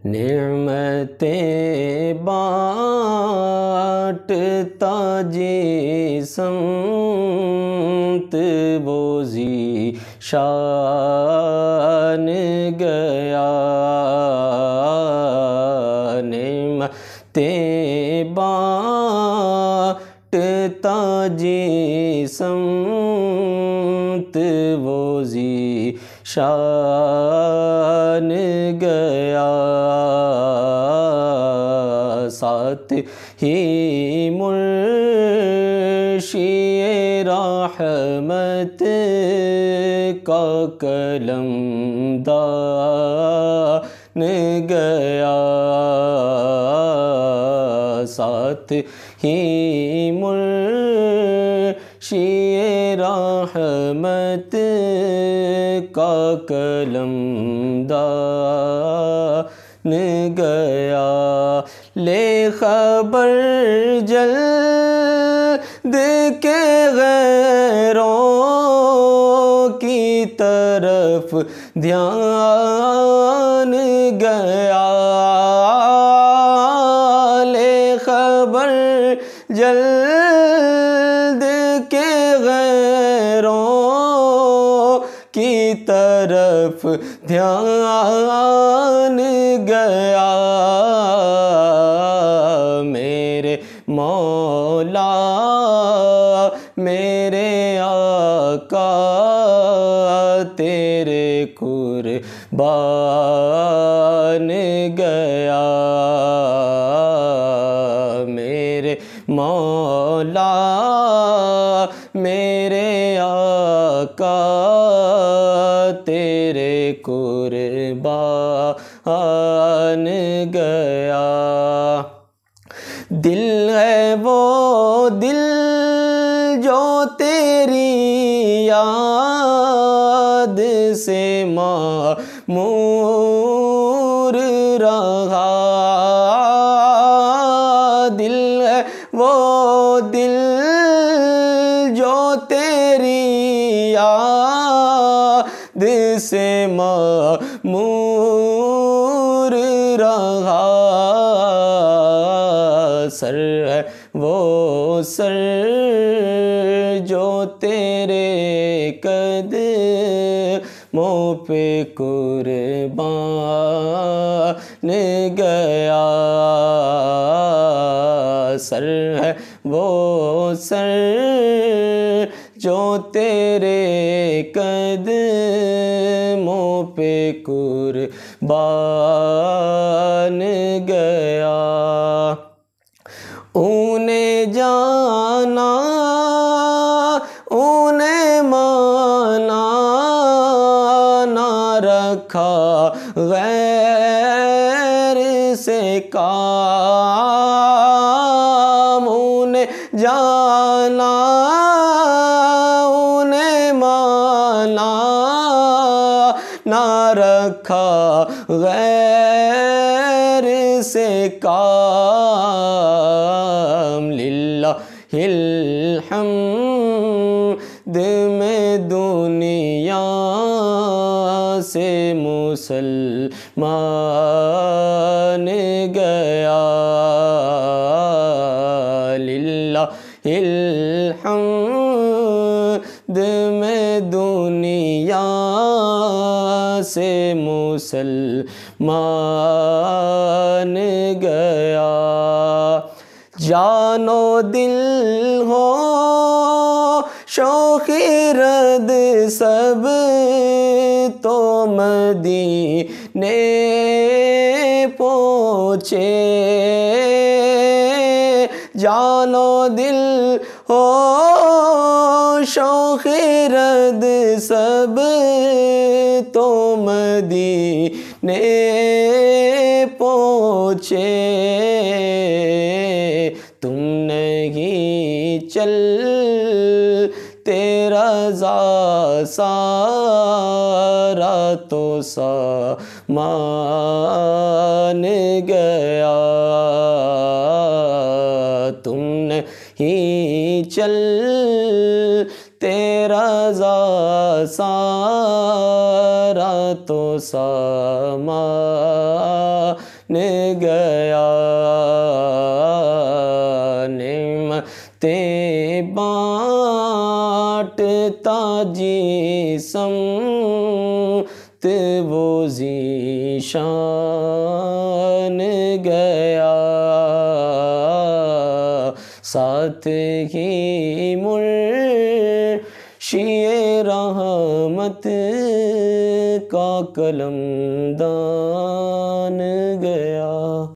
نعمتیں بانٹتا جس سمت وہ ذیشان گیا، نعمتیں بانٹتا جس سمت وہ ذیشان گیا، ساتھ ہی منشی رحمت کا قلم دان گیا، ساتھ ہی منشی رحمت کا قلم دان گیا، لے خبر جلد کے غیروں کی طرف دھیان گیا، لے خبر جلد کے غیروں کی طرف دھیان گیا، میرے مولا میرے آقا تیرے قربان گیا، میرے مولا میرے آقا تیرے قربان گیا، دل ہے وہ دل جو تیری یاد سے معمور رہا، دل ہے وہ دل جو تیری یاد سے معمور رہا، سر ہے وہ سر جو تیرے قدموں پہ قربان گیا، سر ہے وہ سر جو تیرے قدموں پہ قربان گیا، انہیں جانا انہیں مانا نہ رکھا غیر سے کام، انہیں جانا انہیں مانا نہ رکھا غیر سے کام، للہ الحمد میں دنیا سے مسلمان گیا، للہ الحمد میں دنیا سے مسلمان گیا، جان و دل ہو شوخی رد سب تو مدینے پہنچے، جان و دل ہو شوخی رد سب تو مدینے پہنچے، تم نہیں چل تیرا سارا تو سامان گیا، تم نہیں چل تیرا سارا تو سامان گیا نعمتیں بانٹتا سمت وہ ذیشان گیا ساتھ ہی مرشی رحمت کا قلم دان گیا۔